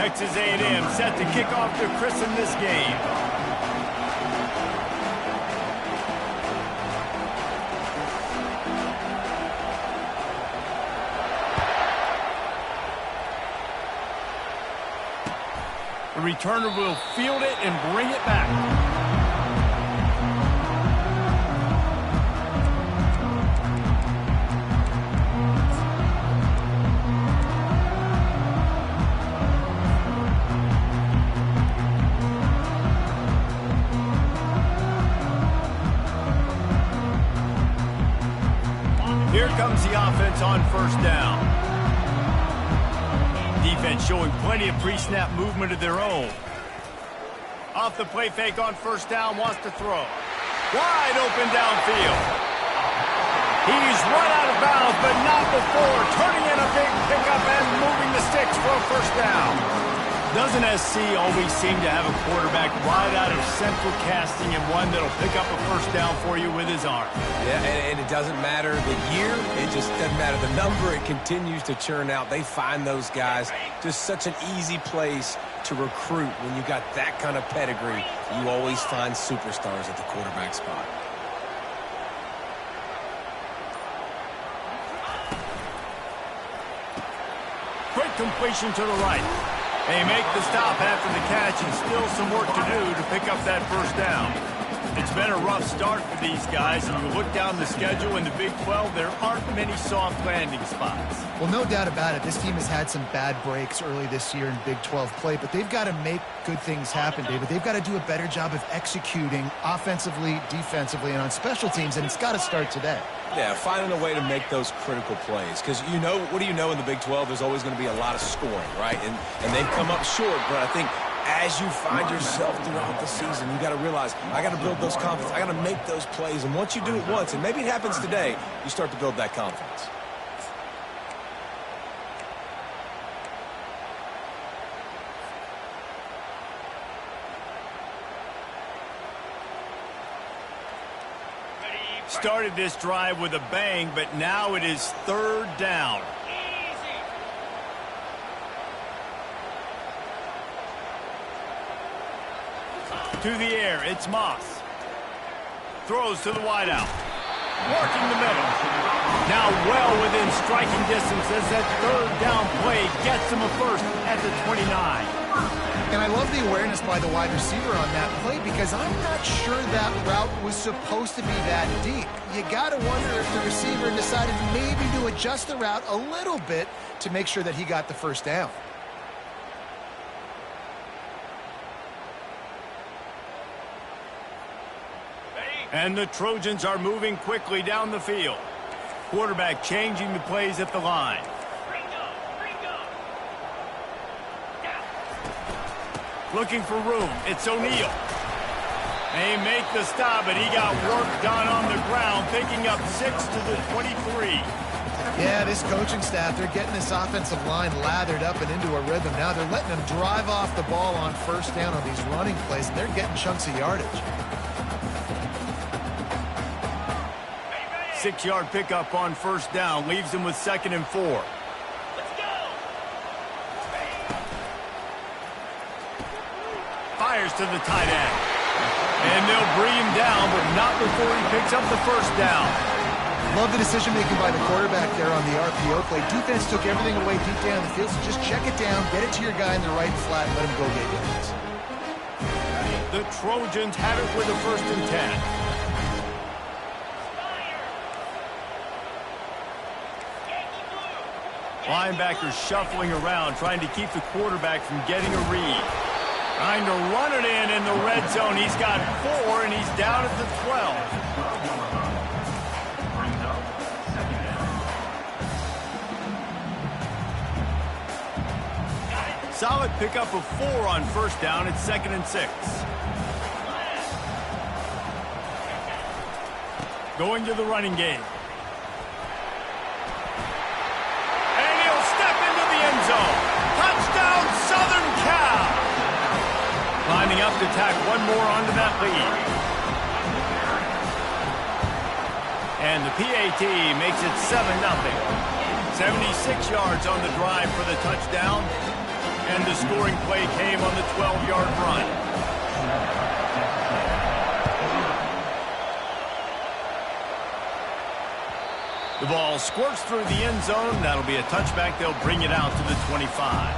Texas A&M set to kick off to christen this game. The returner will field it and bring it back. Here comes the offense on first down. Defense showing plenty of pre-snap movement of their own. Off the play fake on first down, wants to throw. Wide open downfield. He's run out of bounds, but not before turning in a big pickup and moving the sticks for a first down. Doesn't SC always seem to have a quarterback right out of central casting and one that'll pick up a first down for you with his arm? Yeah, and it doesn't matter the year. It just doesn't matter the number. It continues to churn out. They find those guys. Just such an easy place to recruit. When you got that kind of pedigree, you always find superstars at the quarterback spot. Great completion to the right. They make the stop after the catch, and still some work to do to pick up that first down. It's been a rough start for these guys, and you look down the schedule in the Big 12, there aren't many soft landing spots. Well, no doubt about it. This team has had some bad breaks early this year in Big 12 play, but they've got to make good things happen, David. They've got to do a better job of executing offensively, defensively, and on special teams, and it's got to start today. Yeah, finding a way to make those critical plays. Because, you know, what do you know in the Big 12? There's always going to be a lot of scoring, right? And they've come up short, but I think as you find yourself throughout the season, you got to realize, I got to build those confidence. I got to make those plays. And once you do it once, and maybe it happens today, you start to build that confidence. Started this drive with a bang, but now it is third down. To the air, it's Moss. Throws to the wideout. Working the middle. Now well within striking distance as that third down play gets him a first at the 29. And I love the awareness by the wide receiver on that play because I'm not sure that route was supposed to be that deep. You got to wonder if the receiver decided maybe to adjust the route a little bit to make sure that he got the first down. And the Trojans are moving quickly down the field. Quarterback changing the plays at the line. Looking for room. It's O'Neal. They make the stop, but he got work done on the ground, picking up 6 to the 23. Yeah, this coaching staff, they're getting this offensive line lathered up and into a rhythm. Now they're letting them drive off the ball on first down on these running plays, and they're getting chunks of yardage. 6-yard pickup on first down leaves them with 2nd and 4. Fires to the tight end. And they'll bring him down, but not before he picks up the first down. Love the decision-making by the quarterback there on the RPO play. Defense took everything away deep down the field, so just check it down, get it to your guy in the right flat, and let him go get yards. The Trojans have it with a 1st and 10. Linebackers shuffling around, trying to keep the quarterback from getting a read. Trying to run it in the red zone. He's got 4, and he's down at the 12. Solid pickup of 4 on first down. It's 2nd and 6. Going to the running game. And he'll step into the end zone. Touchdown, Southern Cal. Lining up to tack one more onto that lead. And the PAT makes it 7-0. 76 yards on the drive for the touchdown. And the scoring play came on the 12-yard run. The ball squirts through the end zone. That'll be a touchback. They'll bring it out to the 25.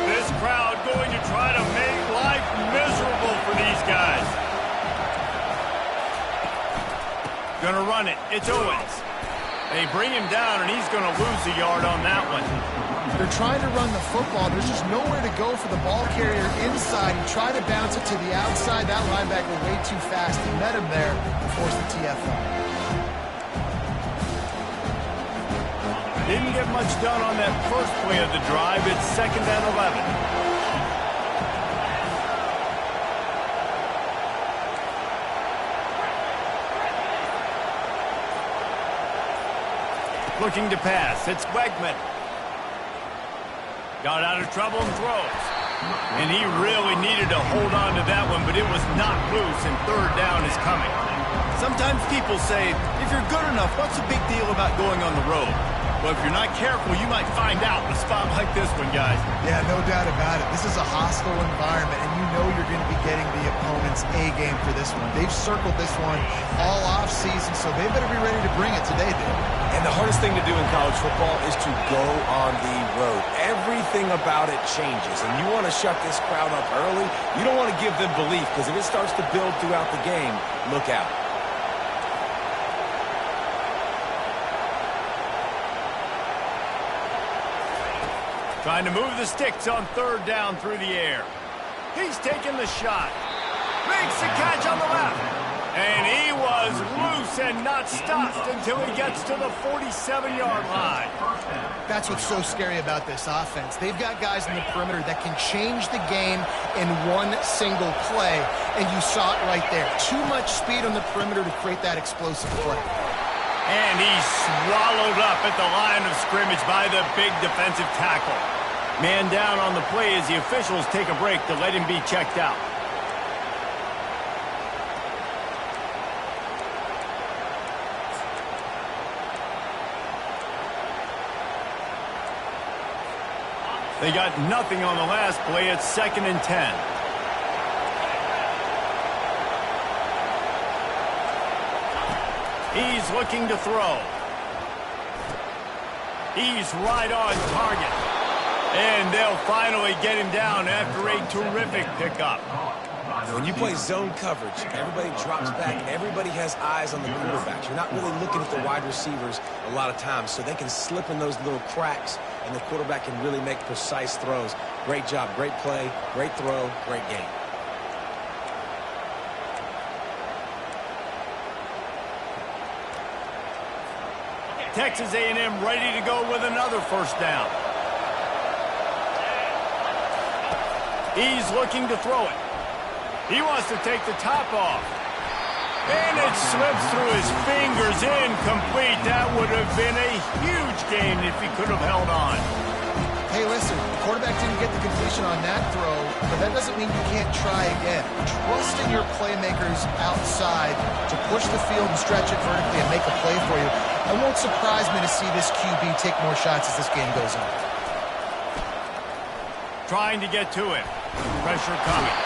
This crowd going to try to make life miserable for these guys. Gonna run it. It's Owens. They bring him down, and he's going to lose a yard on that one. They're trying to run the football. There's just nowhere to go for the ball carrier inside. He tried to bounce it to the outside. That linebacker way too fast. He met him there and forced the TFL. Didn't get much done on that first play of the drive. It's 2nd and 11. Looking to pass. It's Wegman. Got out of trouble and throws. And he really needed to hold on to that one, but it was not loose, and 3rd down is coming. Sometimes people say, if you're good enough, what's the big deal about going on the road? Well, if you're not careful, you might find out in a spot like this one, guys. Yeah, no doubt about it. This is a hostile environment, and you know you're going to be getting the opponent's A game for this one. They've circled this one all offseason, so they better be ready to bring it today, dude. And the hardest thing to do in college football is to go on the road. Everything about it changes, and you want to shut this crowd up early. You don't want to give them belief, because if it starts to build throughout the game, look out. Trying to move the sticks on 3rd down through the air. He's taking the shot. Makes the catch on the left. And he was loose and not stopped until he gets to the 47-yard line. That's what's so scary about this offense. They've got guys in the perimeter that can change the game in one single play, and you saw it right there. Too much speed on the perimeter to create that explosive play. And he's swallowed up at the line of scrimmage by the big defensive tackle. Man down on the play as the officials take a break to let him be checked out. They got nothing on the last play. It's 2nd and 10. He's looking to throw. He's right on target. And they'll finally get him down after a terrific pickup. When you play zone coverage, everybody drops back. Everybody has eyes on the quarterback. You're not really looking at the wide receivers a lot of times, so they can slip in those little cracks, and the quarterback can really make precise throws. Great job, great play, great throw, great game. Texas A&M ready to go with another 1st down. He's looking to throw it. He wants to take the top off. And it slips through his fingers, incomplete. That would have been a huge gain if he could have held on. Hey, listen, the quarterback didn't get the completion on that throw, but that doesn't mean you can't try again. Trust in your playmakers outside to push the field and stretch it vertically and make a play for you. It won't surprise me to see this QB take more shots as this game goes on. Trying to get to him. Pressure coming.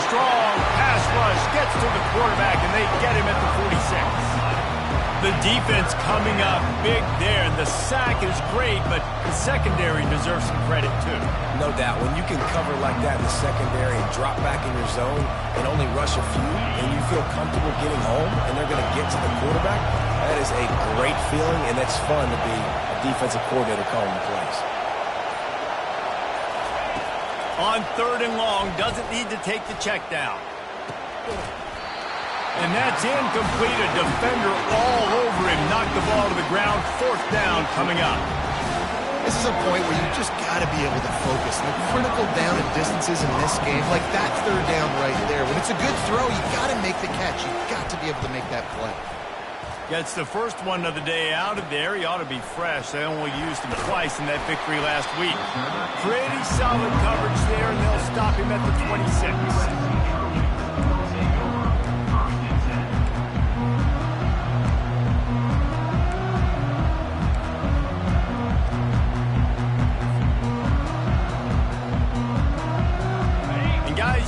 Strong pass rush gets to the quarterback, and they get him at the 46. The defense coming up big there, and the sack is great, but the secondary deserves some credit too. No doubt. When you can cover like that in the secondary and drop back in your zone and only rush a few, and you feel comfortable getting home, and they're going to get to the quarterback, that is a great feeling, and it's fun to be a defensive coordinator calling the plays. On 3rd and long, doesn't need to take the check down. And that's incomplete. A defender all over him. Knocked the ball to the ground. 4th down coming up. This is a point where you just got to be able to focus. The critical down and distances in this game, like that 3rd down right there. When it's a good throw, you got to make the catch. You got to be able to make that play. Gets the first one of the day out of there. He ought to be fresh. They only used him twice in that victory last week. Pretty solid coverage there, and they'll stop him at the 26.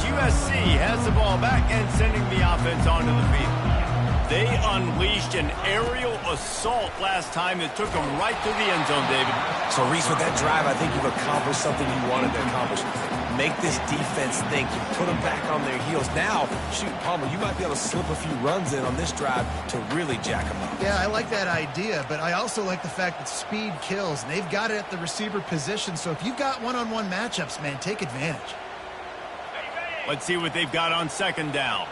USC has the ball back and sending the offense onto the field. They unleashed an aerial assault last time that took them right to the end zone, David. So, Reese, with that drive, I think you've accomplished something you wanted to accomplish. Make this defense think. You put them back on their heels. Now, shoot, Palmer, you might be able to slip a few runs in on this drive to really jack them up. Yeah, I like that idea, but I also like the fact that speed kills, and they've got it at the receiver position. So if you've got one-on-one matchups, man, take advantage. Let's see what they've got on second down.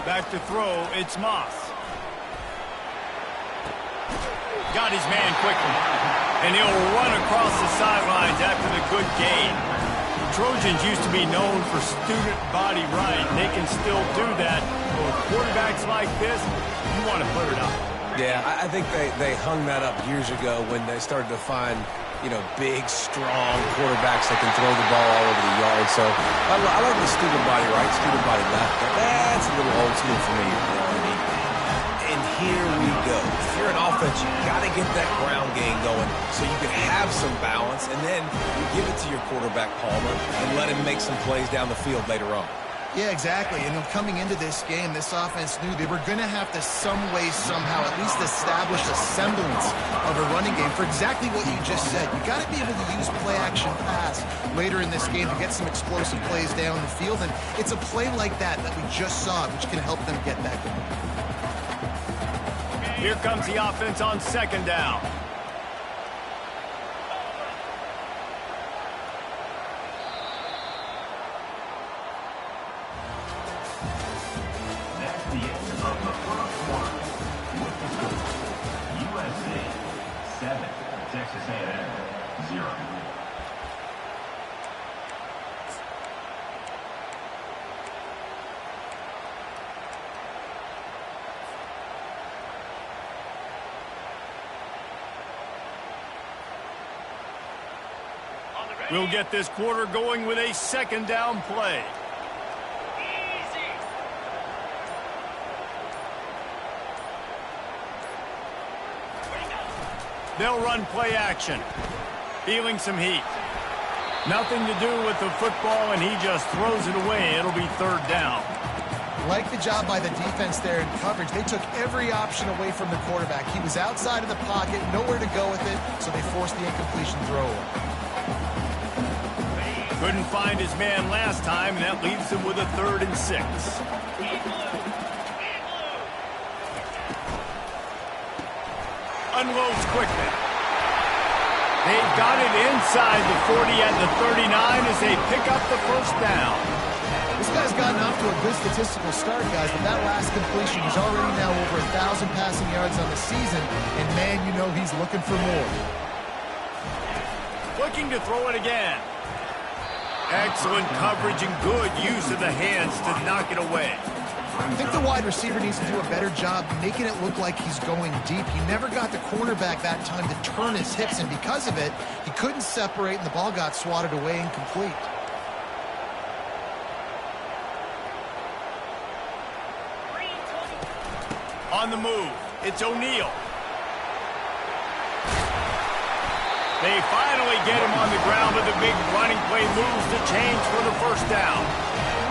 Back to throw, it's Moss. Got his man quickly. And he'll run across the sidelines after the good gain. The Trojans used to be known for student body right. They can still do that. But with quarterbacks like this, you want to put it up. Yeah, I think they hung that up years ago when they started to find, you know, big, strong quarterbacks that can throw the ball all over the yard. So I like the student body right, student body left. But that's a little old school for me. You know what I mean? And here we go. If you're an offense, you got to get that ground game going so you can have some balance, and then you give it to your quarterback, Palmer, and let him make some plays down the field later on. Yeah, exactly. And coming into this game, this offense knew they were going to have to some way, somehow, at least establish a semblance of a running game for exactly what you just said. You got to be able to use play-action pass later in this game to get some explosive plays down the field. And it's a play like that we just saw, which can help them get that going. Here comes the offense on second down. Texas A&M, 0. We'll get this quarter going with a second down play. They'll run play action. Feeling some heat. Nothing to do with the football, and he just throws it away. It'll be third down. Like the job by the defense there in coverage. They took every option away from the quarterback. He was outside of the pocket, nowhere to go with it, so they forced the incompletion throw. Couldn't find his man last time, and that leaves him with a 3rd and 6. Unloads quickly. They've got it inside the 40 at the 39 as they pick up the first down. This guy's gotten off to a good statistical start, guys, but that last completion, he's already now over 1,000 passing yards on the season, and man, you know he's looking for more. Looking to throw it again. Excellent coverage and good use of the hands to knock it away. I think the wide receiver needs to do a better job making it look like he's going deep. He never got the cornerback that time to turn his hips, and because of it, he couldn't separate, and the ball got swatted away incomplete. On the move, it's O'Neal. They finally get him on the ground, but the big running play moves the chains for the first down.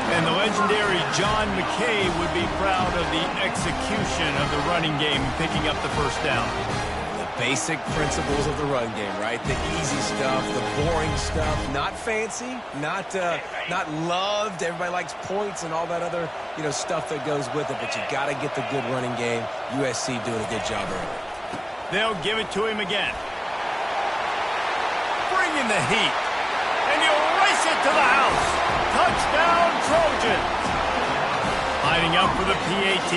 And the legendary John McKay would be proud of the execution of the running game, picking up the first down. The basic principles of the run game, right? The easy stuff, the boring stuff, not fancy, not loved. Everybody likes points and all that other, stuff that goes with it. But you got to get the good running game. USC doing a good job early. They'll give it to him again. Bringing the heat, and he'll race it to the house. Touchdown, Trojans! Lining up for the PAT.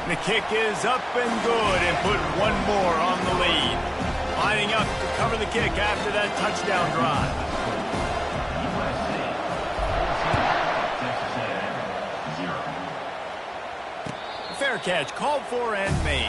The kick is up and good, and put one more on the lead. Lining up to cover the kick after that touchdown drive. Fair catch, called for and made.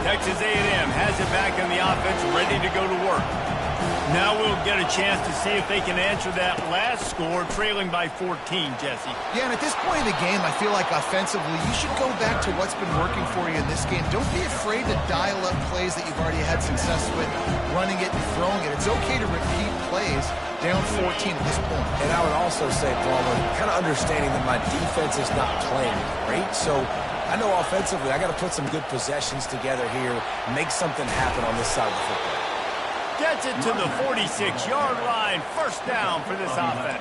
Texas A&M has it back in the offense, ready to go to work. Now we'll get a chance to see if they can answer that last score, trailing by 14, Jesse. Yeah, and at this point in the game, I feel like offensively, you should go back to what's been working for you in this game. Don't be afraid to dial up plays that you've already had success with, running it and throwing it. It's okay to repeat plays down 14 at this point. And I would also say, Palmer, kind of understanding that my defense is not playing great, so I know offensively I got to put some good possessions together here, make something happen on this side of the football. Gets it to the 46-yard line. First down for this offense.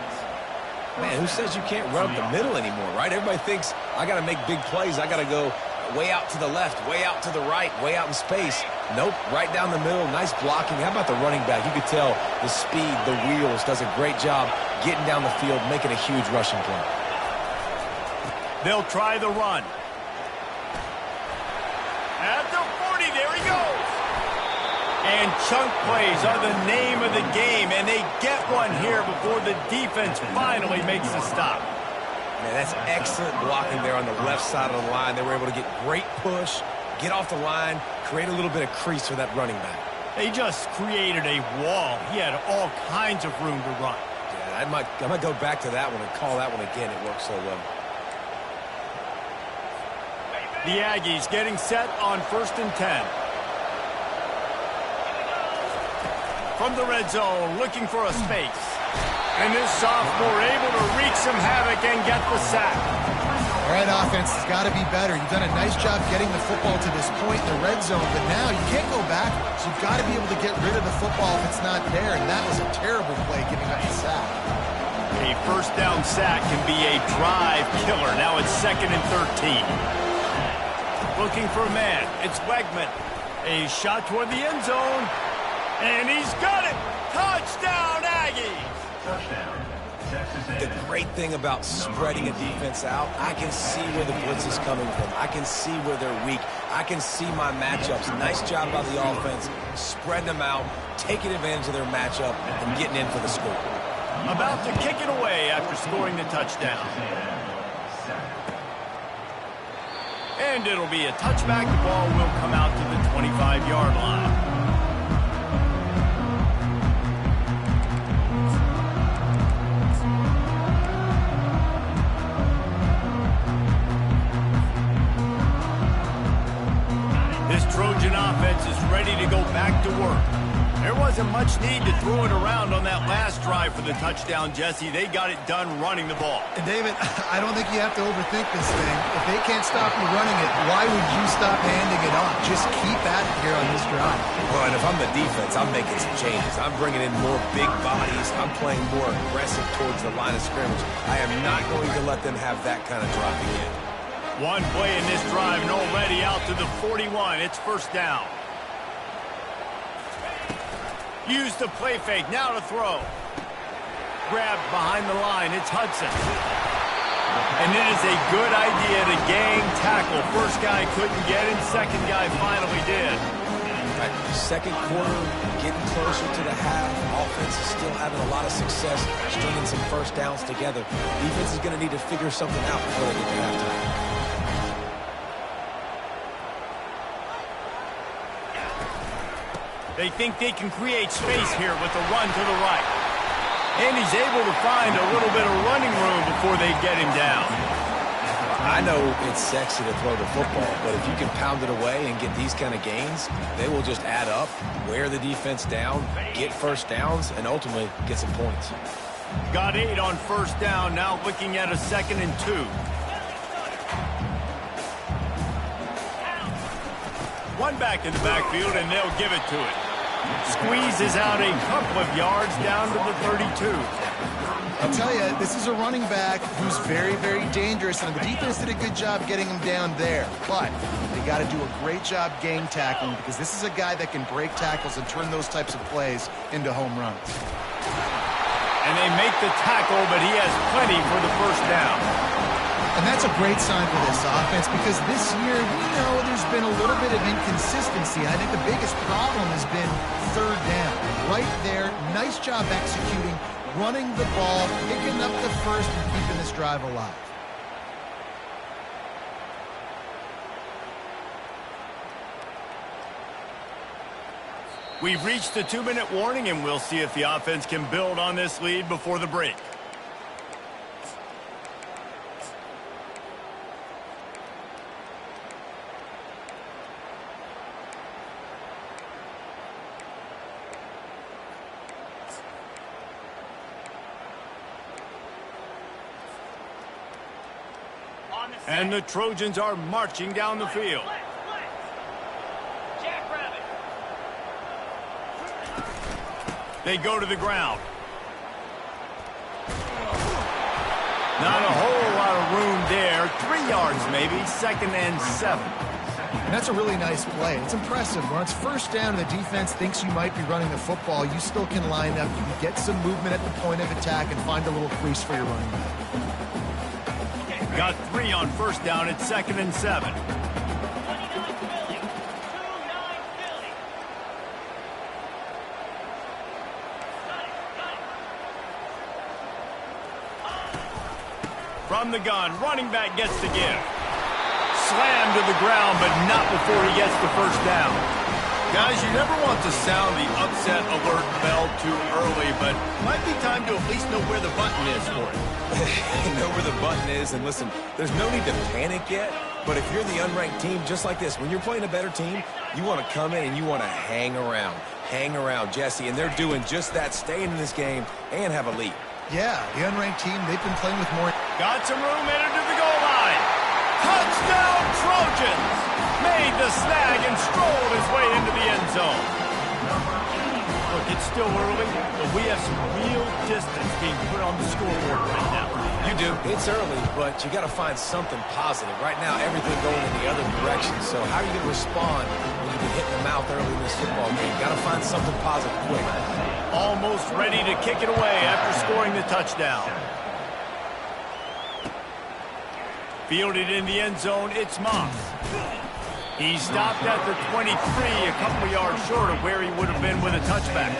Man, who says you can't run up the middle anymore, right? Everybody thinks I got to make big plays. I got to go way out to the left, way out to the right, way out in space. Nope, right down the middle. Nice blocking. How about the running back? You could tell the speed, the wheels, does a great job getting down the field, making a huge rushing play. They'll try the run. At the 40, there he goes. And chunk plays are the name of the game, and they get one here before the defense finally makes the stop. Man, that's excellent blocking there on the left side of the line. They were able to get great push, get off the line, create a little bit of crease for that running back. They just created a wall. He had all kinds of room to run. Yeah, I might go back to that one and call that one again. It worked so well. The Aggies getting set on 1st and 10. From the red zone, looking for a space. And this sophomore able to wreak some havoc and get the sack. All right, offense, it's got to be better. You've done a nice job getting the football to this point in the red zone, but now you can't go backwards. You've got to be able to get rid of the football if it's not there, and that was a terrible play giving up the sack. A first down sack can be a drive killer. Now it's 2nd and 13. Looking for a man. It's Wegman. A shot toward the end zone. And he's got it! Touchdown, Aggies! Touchdown, Texas A&M. The great thing about spreading a defense out, I can see where the blitz is coming from. I can see where they're weak. I can see my matchups. Nice job by the offense, spreading them out, taking advantage of their matchup, and getting in for the score. About to kick it away after scoring the touchdown. And it'll be a touchback. The ball will come out to the 25-yard line. Trojan offense is ready to go back to work. There wasn't much need to throw it around on that last drive for the touchdown, Jesse. They got it done running the ball. And David, I don't think you have to overthink this thing. If they can't stop you running it, why would you stop handing it off? Just keep at it here on this drive. Well, and if I'm the defense, I'm making some changes. I'm bringing in more big bodies. I'm playing more aggressive towards the line of scrimmage. I am not going to let them have that kind of drop again. One play in this drive and already out to the 41. It's first down. Use the play fake. Now to throw. Grabbed behind the line. It's Hudson. And it is a good idea to gang tackle. First guy couldn't get in. Second guy finally did. Right. Second quarter, getting closer to the half. Offense is still having a lot of success stringing some first downs together. Defense is going to need to figure something out before they get to halftime. They think they can create space here with the run to the right. And he's able to find a little bit of running room before they get him down. I know it's sexy to throw the football, but if you can pound it away and get these kind of gains, they will just add up, wear the defense down, get first downs, and ultimately get some points. Got 8 on first down, now looking at a 2nd and 2. One back in the backfield, and they'll give it to it. Squeezes out a couple of yards down to the 32. I'll tell you, this is a running back who's very, very dangerous, and the defense did a good job getting him down there. But they got to do a great job gang tackling, because this is a guy that can break tackles and turn those types of plays into home runs. And they make the tackle, but he has plenty for the first down. And that's a great sign for this offense because this year we know there's been a little bit of inconsistency. I think the biggest problem has been third down. Right there, nice job executing, running the ball, picking up the first, and keeping this drive alive. We've reached the 2-minute warning, and we'll see if the offense can build on this lead before the break. And the Trojans are marching down the field. They go to the ground. Not a whole lot of room there. 3 yards maybe, 2nd and 7. And that's a really nice play. It's impressive. When it's first down and the defense thinks you might be running the football, you still can line up. You can get some movement at the point of attack and find a little crease for your running back. Got 3 on first down at 2nd and 7. From the gun, running back gets the give. Slammed to the ground, but not before he gets the first down. Guys, you never want to sound the upset alert bell too early, but might be time to at least know where the button is for it. Know where the button is, and listen, there's no need to panic yet, but if you're the unranked team, just like this, when you're playing a better team, you want to come in and you want to hang around, Jesse, and they're doing just that, staying in this game and have a lead. Yeah, the unranked team, they've been playing with more. Got some room, entered to the goal line. Touchdown, Trojans! Made the snag and strolled his way into the end zone. Look, it's still early, but we have some real distance being put on the scoreboard right now. You do. It's early, but you got to find something positive. Right now, everything going in the other direction. So how are you going to respond when you get hit in the mouth early in this football game? Got to find something positive quick. Almost ready to kick it away after scoring the touchdown. Fielded in the end zone, it's Moss. He stopped at the 23, a couple yards short of where he would have been with a touchback.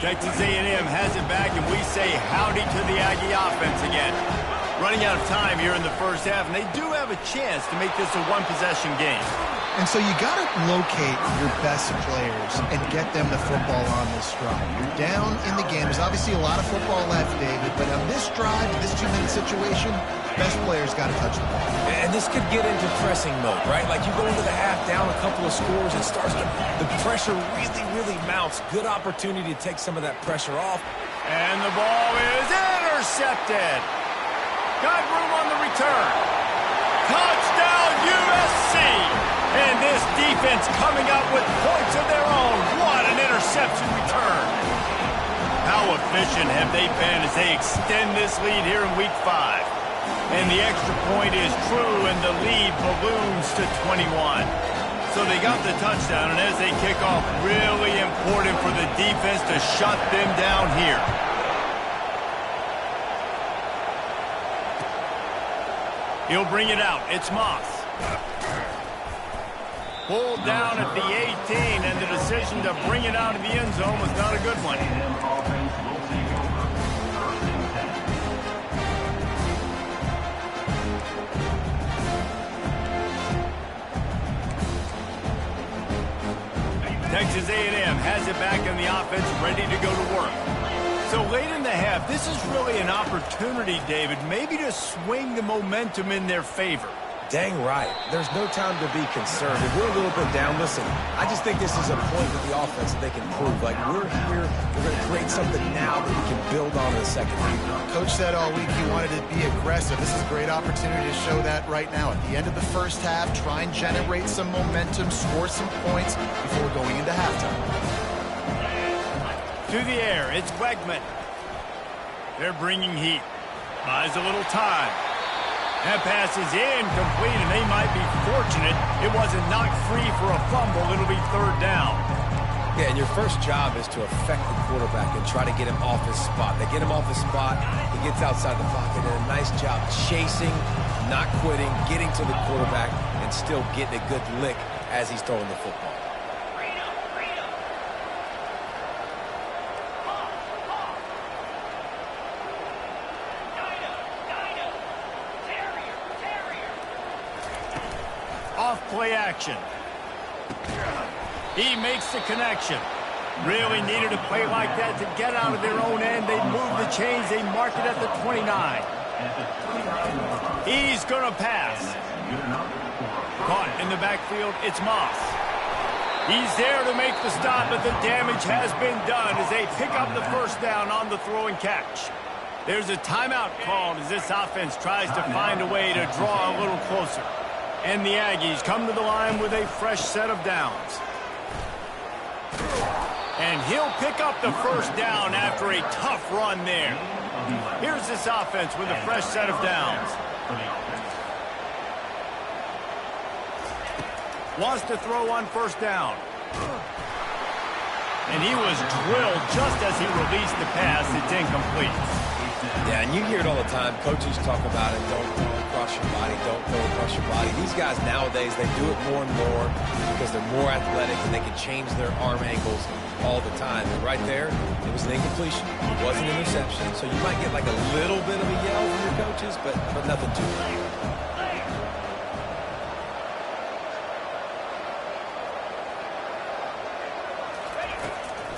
Texas A&M has it back, and we say howdy to the Aggie offense again. Running out of time here in the first half, and they do have a chance to make this a one-possession game. And so you got to locate your best players and get them the football on this drive. You're down in the game. There's obviously a lot of football left, David, but on this drive, this 2-minute situation, best players got to touch the ball. And this could get into pressing mode, right? Like you go into the half down a couple of scores, it starts to, the pressure really mounts. Good opportunity to take some of that pressure off. And the ball is intercepted. Got room on the return. Touchdown, USC. And this defense coming up with points of their own. What an interception return. How efficient have they been as they extend this lead here in Week 5. And the extra point is true, and the lead balloons to 21. So they got the touchdown, and as they kick off, really important for the defense to shut them down here. He'll bring it out. It's Moss. Pulled down at the 18, and the decision to bring it out of the end zone was not a good one. Texas A&M has it back in the offense, ready to go to work. So late in the half, this is really an opportunity, David, maybe to swing the momentum in their favor. Dang right. There's no time to be concerned. If we're a little bit down, listen, I just think this is a point with the offense that they can prove. Like, we're here, we're going to create something now that we can build on in the second half. Coach said all week he wanted to be aggressive. This is a great opportunity to show that right now. At the end of the first half, try and generate some momentum, score some points before going into halftime. To the air, it's Wegman. They're bringing heat. Buys a little time. That pass is incomplete, and they might be fortunate it wasn't knocked free for a fumble. It'll be third down. Yeah, and your first job is to affect the quarterback and try to get him off his spot. They get him off his spot, he gets outside the pocket, and a nice job chasing, not quitting, getting to the quarterback, and still getting a good lick as he's throwing the football. Off-play action. He makes the connection. Really needed a play like that to get out of their own end. They move the chains. They mark it at the 29. He's going to pass. Caught in the backfield. It's Moss. He's there to make the stop, but the damage has been done as they pick up the first down on the throw and catch. There's a timeout called as this offense tries to find a way to draw a little closer. And the Aggies come to the line with a fresh set of downs. And he'll pick up the first down after a tough run there. Here's this offense with a fresh set of downs. Wants to throw on first down. And he was drilled just as he released the pass. It's incomplete. Yeah, and you hear it all the time. Coaches talk about it. Don't throw across your body. Don't throw across your body. These guys nowadays, they do it more and more because they're more athletic and they can change their arm angles all the time. And right there, it was an incompletion. It was an interception. So you might get like a little bit of a yell from your coaches, but nothing too much.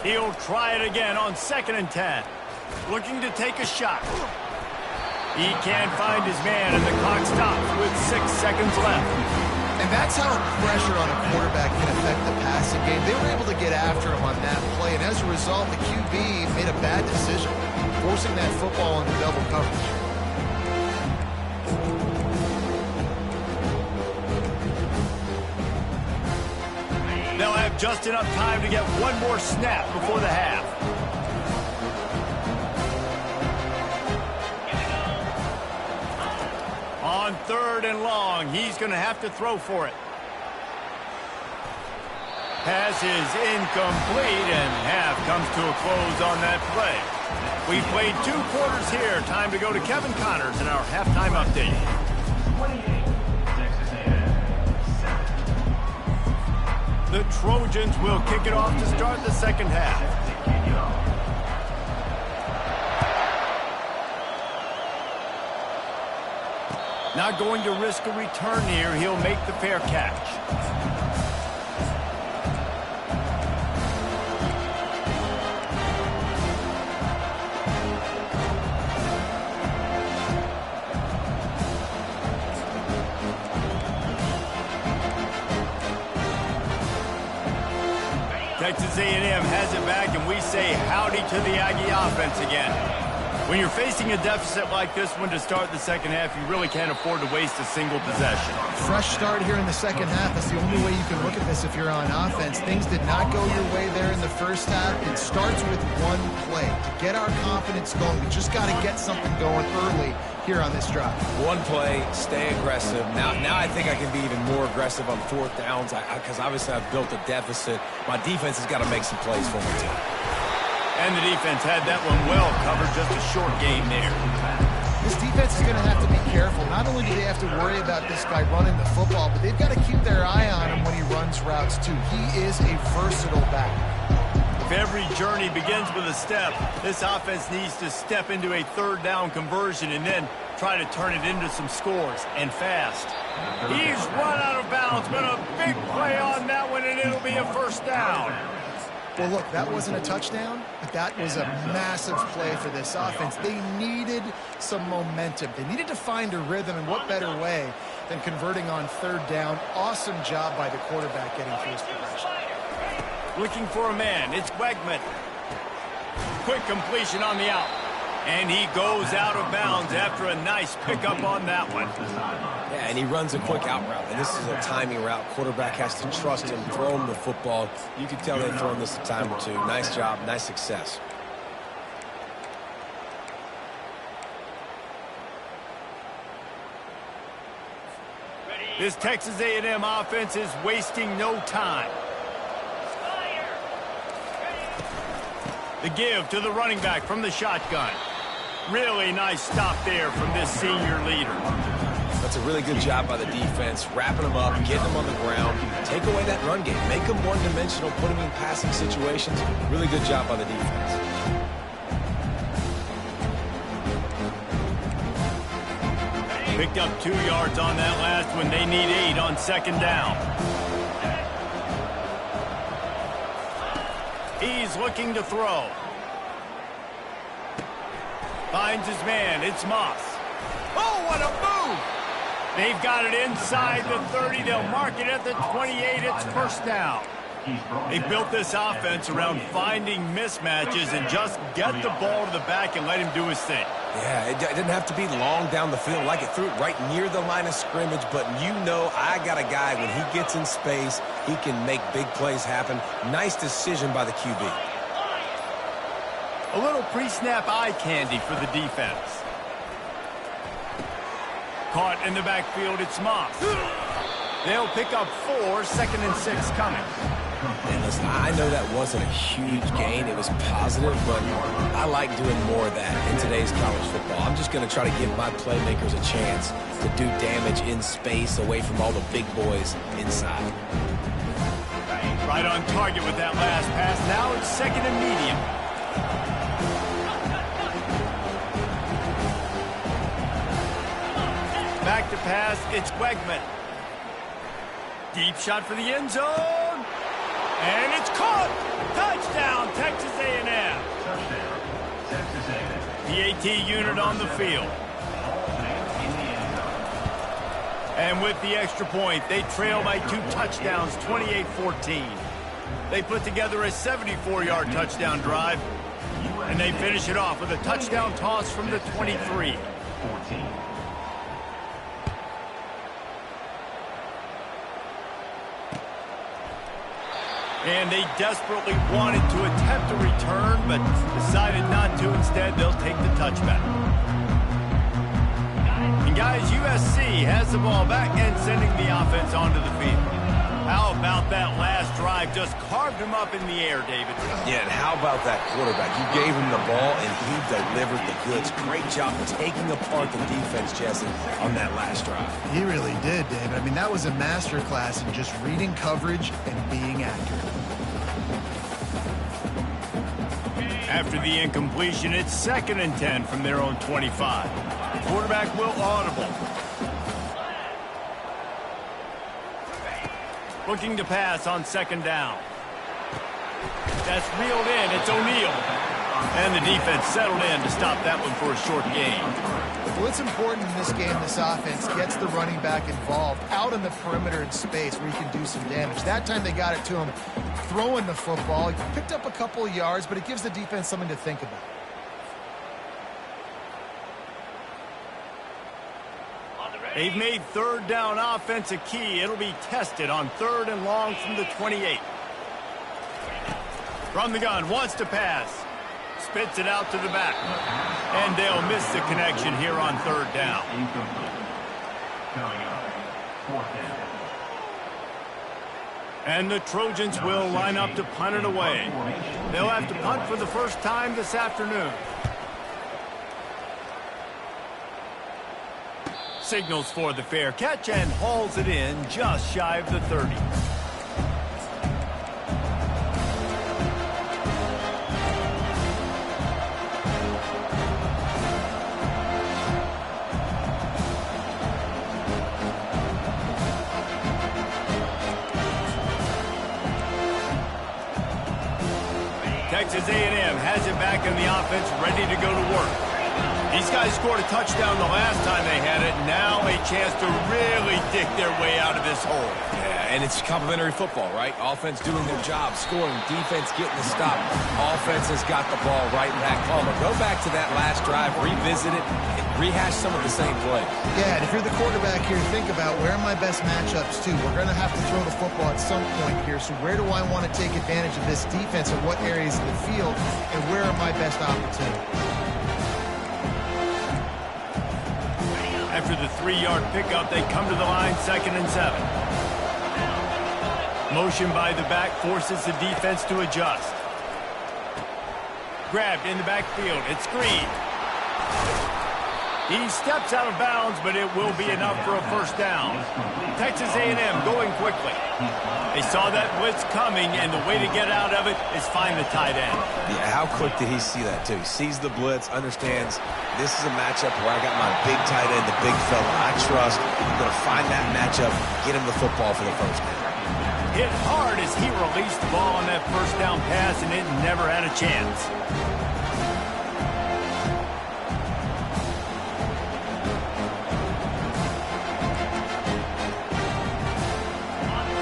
He'll try it again on 2nd and 10. Looking to take a shot. He can't find his man, and the clock stops with 6 seconds left. And that's how pressure on a quarterback can affect the passing game. They were able to get after him on that play, and as a result, the QB made a bad decision, forcing that football into double coverage. They'll have just enough time to get one more snap before the half. On 3rd and long, he's going to have to throw for it. Pass is incomplete, and half comes to a close on that play. We've played 2 quarters here. Time to go to Kevin Connors in our halftime update. 28, Texas A&M, 7. The Trojans will kick it off to start the second half. Not going to risk a return here. He'll make the fair catch. Texas A&M has it back, and we say howdy to the Aggie offense again. When you're facing a deficit like this one to start the second half, you really can't afford to waste a single possession. Fresh start here in the second half. That's the only way you can look at this if you're on offense. Things did not go your way there in the first half. It starts with one play. To get our confidence going, we just got to get something going early here on this drive. One play, stay aggressive. Now I think I can be even more aggressive on 4th downs because obviously I've built a deficit. My defense has got to make some plays for me too. And the defense had that one well covered, just a short game there. This defense is going to have to be careful. Not only do they have to worry about this guy running the football, but they've got to keep their eye on him when he runs routes too. He is a versatile back. If every journey begins with a step, this offense needs to step into a 3rd down conversion and then try to turn it into some scores, and fast. He's run out of bounds, but a big play on that one, and it'll be a first down. Well, look, that wasn't a touchdown, but that was a massive play for this offense. They needed some momentum. They needed to find a rhythm, and what better way than converting on 3rd down. Awesome job by the quarterback getting through his progression. Looking for a man. It's Wegman. Quick completion on the out. And he goes out of bounds after a nice pickup on that one. Yeah, and he runs a quick out route, and this is a timing route. Quarterback has to trust him, throw him the football. You can tell they've thrown this a time or two. Nice job, nice success. This Texas A&M offense is wasting no time. The give to the running back from the shotgun. Really nice stop there from this senior leader. That's a really good job by the defense, wrapping them up, getting them on the ground, take away that run game, make them one-dimensional, put them in passing situations. Really good job by the defense. Picked up 2 yards on that last one. They need 8 on second down. He's looking to throw. Finds his man. It's Moss. Oh, what a move! They've got it inside the 30. They'll mark it at the 28. It's first down. They built this offense around finding mismatches and just get the ball to the back and let him do his thing. Yeah, it didn't have to be long down the field. Like it threw it right near the line of scrimmage, but you know I got a guy, when he gets in space, he can make big plays happen. Nice decision by the QB. A little pre-snap eye candy for the defense. Caught in the backfield, it's Moss. They'll pick up 4, 2nd and 6 coming. And listen, I know that wasn't a huge gain. It was positive, but I like doing more of that in today's college football. I'm just going to try to give my playmakers a chance to do damage in space away from all the big boys inside. Right on target with that last pass. Now it's 2nd and medium. Back to pass, it's Wegman. Deep shot for the end zone. And it's caught. Touchdown, Texas A&M. Touchdown, Texas A&M. The AT unit on the field. And with the extra point, they trail by 2 touchdowns, 28-14. They put together a 74-yard touchdown drive, and they finish it off with a touchdown toss from the 23. 14. And they desperately wanted to attempt a return, but decided not to. Instead, they'll take the touchback. And guys, USC has the ball back and sending the offense onto the field. How about that last drive? Just carved him up in the air, David. Yeah, and how about that quarterback? You gave him the ball, and he delivered the goods. Great job taking apart the defense, Jesse, on that last drive. He really did, David. I mean, that was a masterclass in just reading coverage and being accurate. After the incompletion, it's 2nd and 10 from their own 25. The quarterback will audible. Looking to pass on 2nd down. That's reeled in. It's O'Neal. And the defense settled in to stop that one for a short gain. What's important in this game, this offense gets the running back involved out in the perimeter in space where he can do some damage. That time they got it to him throwing the football. He picked up a couple of yards, but it gives the defense something to think about. They've made 3rd down offense a key. It'll be tested on 3rd and long from the 28. From the gun, wants to pass. Spits it out to the back. And they'll miss the connection here on 3rd down. Incomplete. Coming up, 4th down. And the Trojans will line up to punt it away. They'll have to punt for the first time this afternoon. Signals for the fair catch and hauls it in just shy of the 30. Texas A&M has it back in the offense, ready to go to work. These guys scored a touchdown the last time they had it. Now a chance to really dig their way out of this hole. Yeah, and it's complementary football, right? Offense doing their job, scoring, defense getting the stop. Offense has got the ball right back home. Go back to that last drive, revisit it, and rehash some of the same plays. Yeah, and if you're the quarterback here, think about where are my best matchups too. We're going to have to throw the football at some point here, so where do I want to take advantage of this defense and what areas of the field, and where are my best opportunities? After the 3-yard pickup, they come to the line 2nd and 7. Motion by the back forces the defense to adjust. Grabbed in the backfield. It's Green. He steps out of bounds, but it will be enough for a first down. Texas A&M going quickly. They saw that blitz coming, and the way to get out of it is find the tight end. Yeah, how quick did he see that, too? He sees the blitz, understands this is a matchup where I got my big tight end, the big fella I trust. I'm going to find that matchup, get him the football for the first down. Hit hard as he released the ball on that first down pass, and it never had a chance.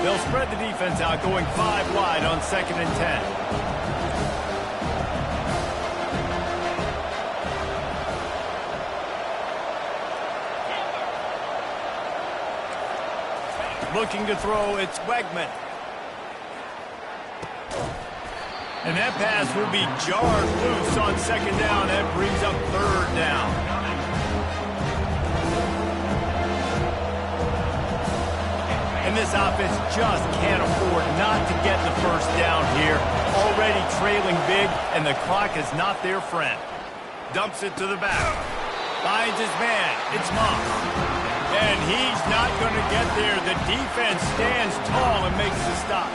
They'll spread the defense out, going 5 wide on 2nd and 10. Looking to throw, it's Wegman. And that pass will be jarred loose on 2nd down. That brings up 3rd down. And this offense just can't afford not to get the first down here. Already trailing big, and the clock is not their friend. Dumps it to the back. Finds his man. It's Moss. And he's not going to get there. The defense stands tall and makes the stop.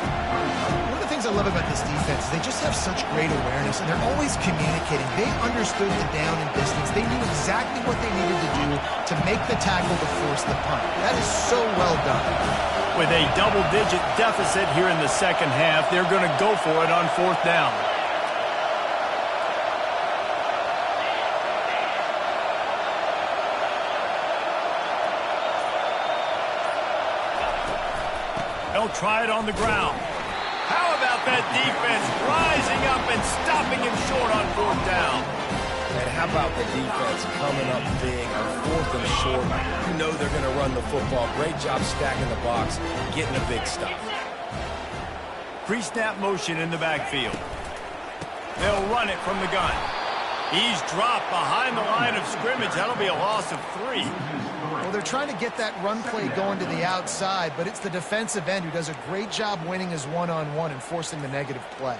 One of the things I love about this defense is they just have such great awareness, and they're always communicating. They understood the down and distance. They knew exactly what they needed to do to make the tackle to force the punt. That is so well done. With a double-digit deficit here in the second half, they're going to go for it on 4th down. They'll try it on the ground. How about that defense rising up and stopping him short on 4th down? And how about the defense coming up big on 4th and short? You know they're going to run the football. Great job stacking the box, getting a big stop. Pre-snap motion in the backfield. They'll run it from the gun. He's dropped behind the line of scrimmage. That'll be a loss of 3. Well, they're trying to get that run play going to the outside, but it's the defensive end who does a great job winning his one-on-one and forcing the negative play.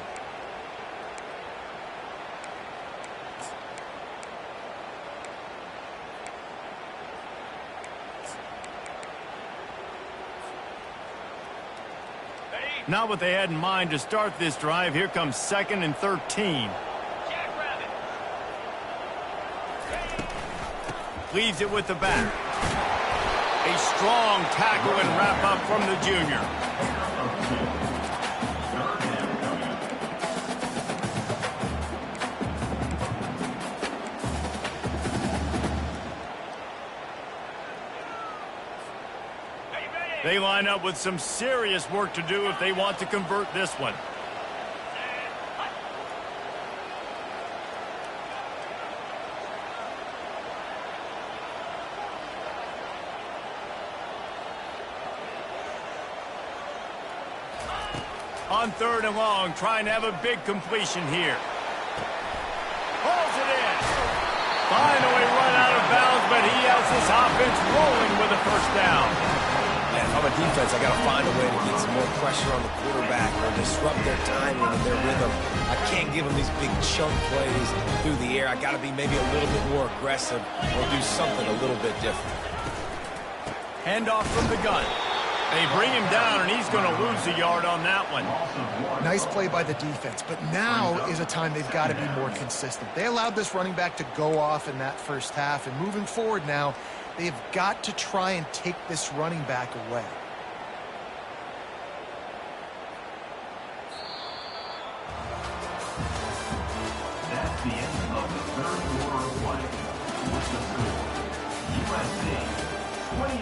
Not what they had in mind to start this drive. Here comes 2nd and 13. Leaves it with the back. A strong tackle and wrap up from the junior. They line up with some serious work to do if they want to convert this one. On 3rd and long, trying to have a big completion here. Hauls it in. Finally run out of bounds, but he has this offense rolling with a first down. And if I'm a defense, I got to find a way to get some more pressure on the quarterback or disrupt their timing and their rhythm. I can't give them these big chunk plays through the air. I got to be maybe a little bit more aggressive or do something a little bit different. Handoff from the gun. They bring him down, and he's going to lose a yard on that one. Nice play by the defense, but now is a time they've got to be more consistent. They allowed this running back to go off in that first half, and moving forward now, they've got to try and take this running back away. That's the end of the 3rd quarter of play. What's the score? USC 28,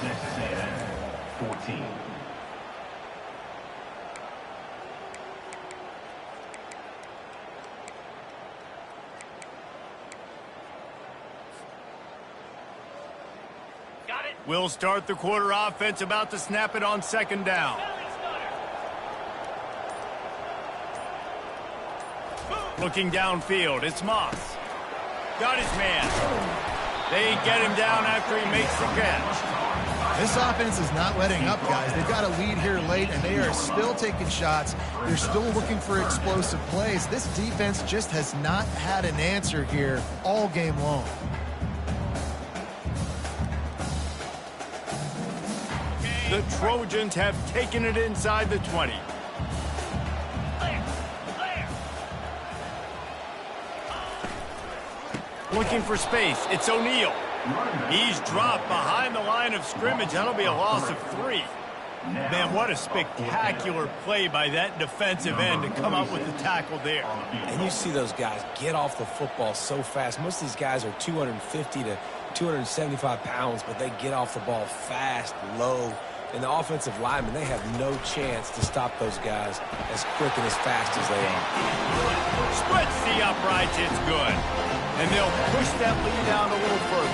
Texas A&M 14. We'll start the quarter offense, about to snap it on 2nd down. Looking downfield, it's Moss. Got his man. They get him down after he makes the catch. This offense is not letting up, guys. They've got a lead here late, and they are still taking shots. They're still looking for explosive plays. This defense just has not had an answer here all game long. The Trojans have taken it inside the 20. Looking for space. It's O'Neal. He's dropped behind the line of scrimmage. That'll be a loss of 3. Man, what a spectacular play by that defensive end to come up with the tackle there. And you see those guys get off the football so fast. Most of these guys are 250 to 275 pounds, but they get off the ball fast, low. And the offensive linemen, they have no chance to stop those guys as quick and as fast as they are. Splits the uprights. It's good. And they'll push that lead down a little further.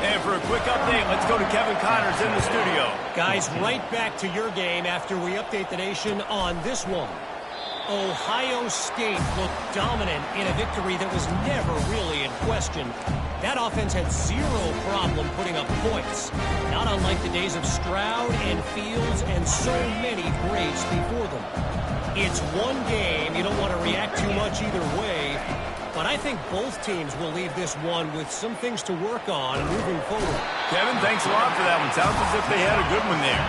And for a quick update, let's go to Kevin Connors in the studio. Guys, right back to your game after we update the nation on this one. Ohio State looked dominant in a victory that was never really in question. That offense had zero problem putting up points, not unlike the days of Stroud and Fields and so many greats before them. It's one game. You don't want to react too much either way, but I think both teams will leave this one with some things to work on moving forward. Kevin, thanks a lot for that one. Sounds as if they had a good one there.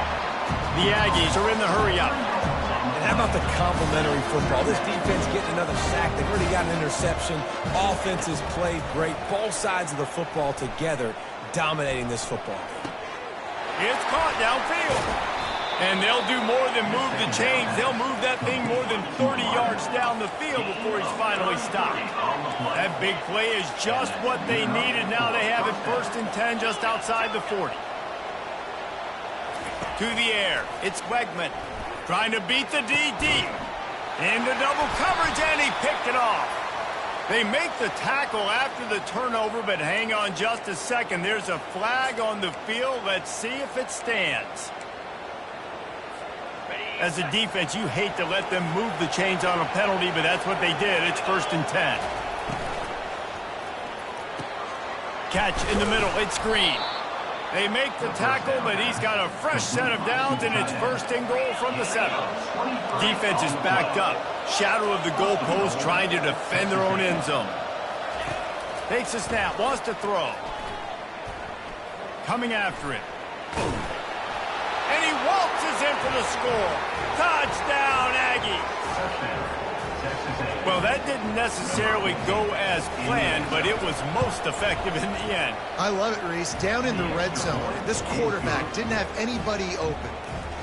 The Aggies are in the hurry-up. And how about the complimentary football? This defense getting another sack. They've already got an interception. Offenses played great. Both sides of the football together dominating this football game. It's caught downfield. And they'll do more than move the chains. They'll move that thing more than 30 yards down the field before he's finally stopped. That big play is just what they needed. Now they have it 1st and 10 just outside the 40. To the air. It's Wegman. Trying to beat the D deep. Into double coverage, and he picked it off. They make the tackle after the turnover, but hang on just a second. There's a flag on the field. Let's see if it stands. As a defense, you hate to let them move the chains on a penalty, but that's what they did. It's 1st and 10. Catch in the middle. It's Green. They make the tackle, but he's got a fresh set of downs, and it's 1st and goal from the 7. Defense is backed up. Shadow of the goalpost trying to defend their own end zone. Takes a snap, wants to throw. Coming after it. And he waltzes in for the score. Touchdown, Aggies. Well, that didn't necessarily go as planned, but it was most effective in the end. I love it, Reese. Down in the red zone, this quarterback didn't have anybody open.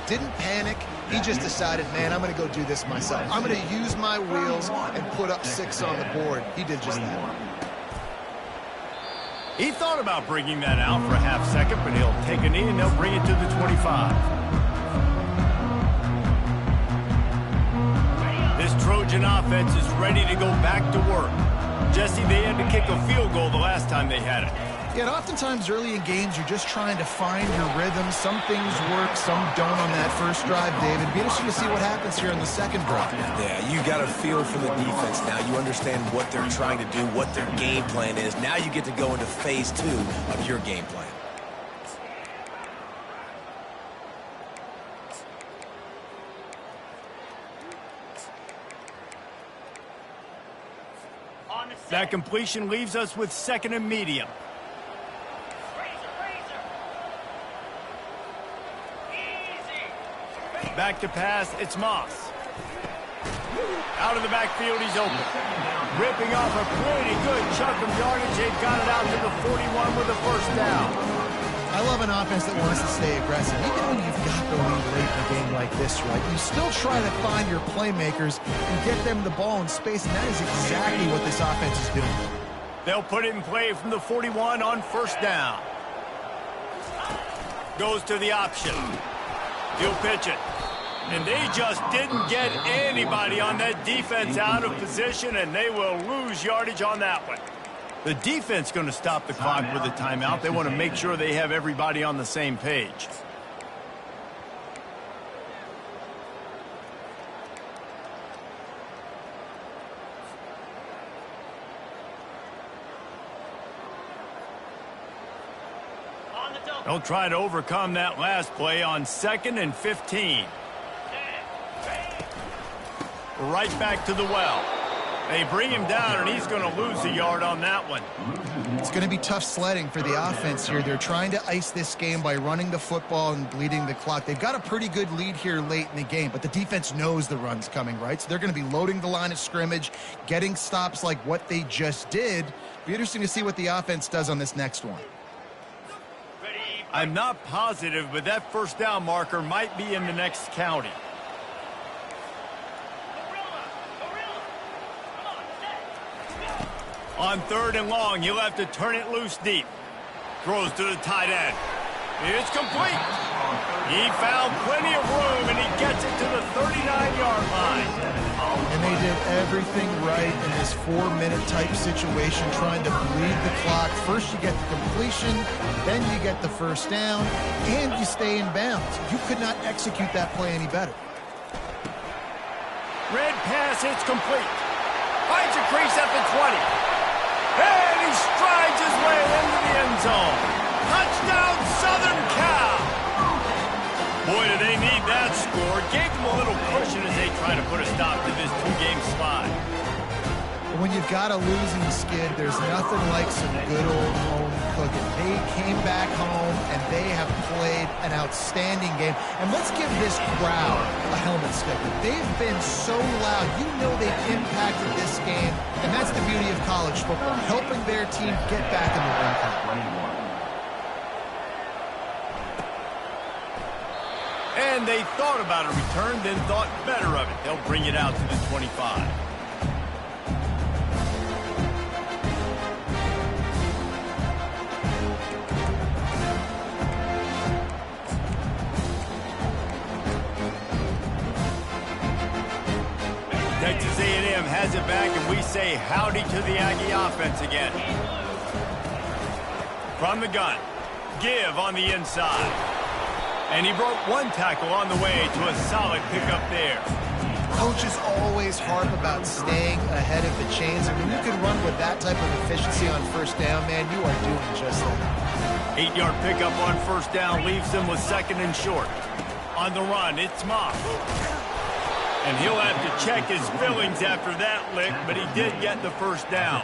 Didn't panic. He just decided, man, I'm going to go do this myself. I'm going to use my wheels and put up 6 on the board. He did just that. He thought about bringing that out for a half second, but he'll take a knee and they'll bring it to the 25. This Trojan offense is ready to go back to work. Jesse, they had to kick a field goal the last time they had it. Yeah, and oftentimes early in games, you're just trying to find your rhythm. Some things work, some don't on that first drive, David. Be interesting to see what happens here in the second drive. Yeah, you got a feel for the defense now. You understand what they're trying to do, what their game plan is. Now you get to go into phase 2 of your game plan. That completion leaves us with 2nd and medium. Back to pass, it's Moss. Out of the backfield, he's open. Ripping off a pretty good chunk of yardage. They've got it out to the 41 with a 1st down. I love an offense that wants to stay aggressive. Even when you've got the lead late in a game like this, right, you still try to find your playmakers and get them the ball in space, and that is exactly what this offense is doing. They'll put it in play from the 41 on 1st down. Goes to the option. He'll pitch it. And they just didn't get anybody on that defense out of position, and they will lose yardage on that one. The defense going to stop the clock with a timeout. They want to make sure they have everybody on the same page. They'll try to overcome that last play on 2nd and 15. Right back to the well. They bring him down, and he's going to lose a yard on that one. It's going to be tough sledding for the offense here. They're trying to ice this game by running the football and bleeding the clock. They've got a pretty good lead here late in the game, but the defense knows the run's coming, right? So they're going to be loading the line of scrimmage, getting stops like what they just did. Be interesting to see what the offense does on this next one. I'm not positive, but that first down marker might be in the next county. On 3rd and long, he'll have to turn it loose deep. Throws to the tight end. It's complete. He found plenty of room, and he gets it to the 39-yard line. And they did everything right in this 4-minute type situation, trying to bleed the clock. First you get the completion, then you get the first down, and you stay in bounds. You could not execute that play any better. Red pass, it's complete. Finds a crease at the 20. And he strides his way into the end zone. Touchdown, Southern Cal. Boy, do they need that score. Gave them a little cushion as they try to put a stop to this 2-game slide. When you've got a losing skid, there's nothing like some good old home cooking. They came back home, and they have played an outstanding game. And let's give this crowd a helmet sticker. They've been so loud. You know they've impacted this game, and that's the beauty of college football, helping their team get back in the win column. And they thought about a return, then thought better of it. They'll bring it out to the 25. Texas A&M has it back, and we say howdy to the Aggie offense again. From the gun, give on the inside. And he broke one tackle on the way to a solid pickup there. Coaches always harp about staying ahead of the chains, and when you can run with that type of efficiency on first down, man, you are doing just that. 8-yard pickup on first down leaves them with 2nd and short. On the run, it's Moss. And he'll have to check his fillings after that lick, but he did get the first down.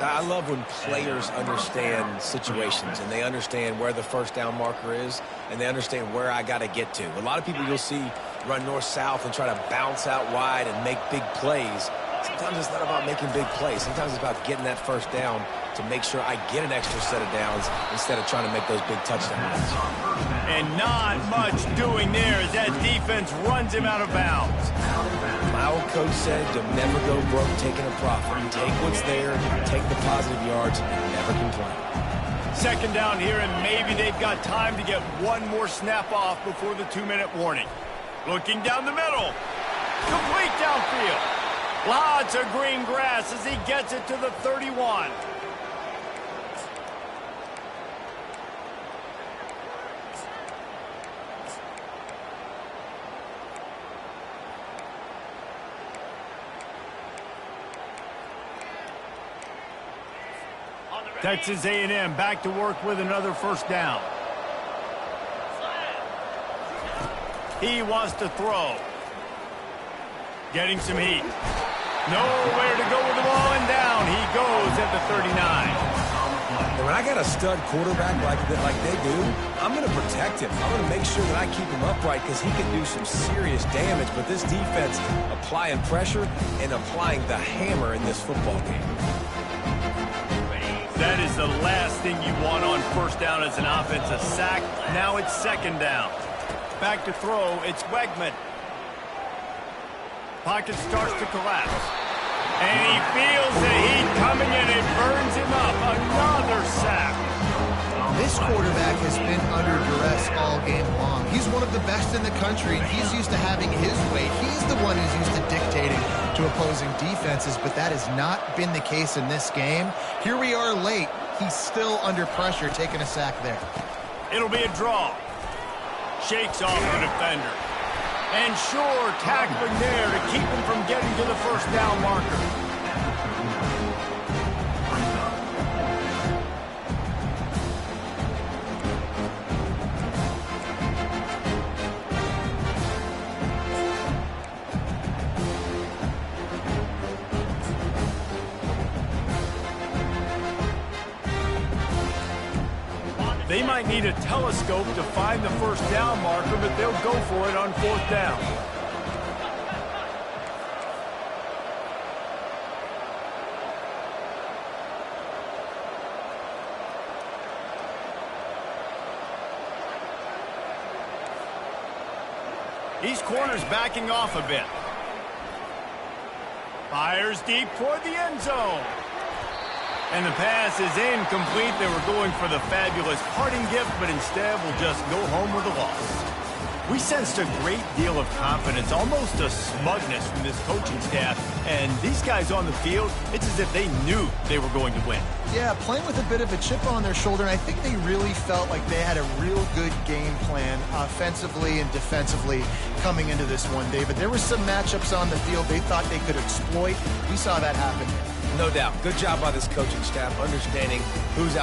I love when players understand situations and they understand where the first down marker is and they understand where I got to get to. A lot of people you'll see run north-south and try to bounce out wide and make big plays. Sometimes it's not about making big plays. Sometimes it's about getting that first down to make sure I get an extra set of downs instead of trying to make those big touchdowns. And not much doing there as that defense runs him out of bounds. My old coach said to never go broke taking a profit. Take what's there, take the positive yards, and never complain. 2nd down here, and maybe they've got time to get one more snap off before the 2-minute warning. Looking down the middle. Complete downfield. Lots of green grass as he gets it to the 31. Texas A&M back to work with another first down. He wants to throw. Getting some heat. Nowhere to go with the ball, and down he goes at the 39. And when I got a stud quarterback like they do, I'm going to protect him. I'm going to make sure that I keep him upright because he can do some serious damage. But this defense applying pressure and applying the hammer in this football game. That is the last thing you want on first down as an offense, a sack. Now it's 2nd down. Back to throw, it's Wegman. Pocket starts to collapse. And he feels the heat coming in. It burns him up. Another sack. This quarterback has been under duress all game long. He's one of the best in the country, and he's used to having his way. He's the one who's used to dictating to opposing defenses, but that has not been the case in this game. Here we are late. He's still under pressure, taking a sack there. It'll be a draw. Shakes off the defender. And sure, tackling there to keep him from getting to the first down marker. might need a telescope to find the first down marker, but they'll go for it on 4th down. These corners backing off a bit. Fires deep toward the end zone. And the pass is incomplete. They were going for the fabulous parting gift, but instead will just go home with a loss. We sensed a great deal of confidence, almost a smugness from this coaching staff. And these guys on the field, it's as if they knew they were going to win. Yeah, playing with a bit of a chip on their shoulder, and I think they really felt like they had a real good game plan offensively and defensively coming into this one, David. There were some matchups on the field they thought they could exploit. We saw that happen. No doubt. Good job by this coaching staff understanding who's out.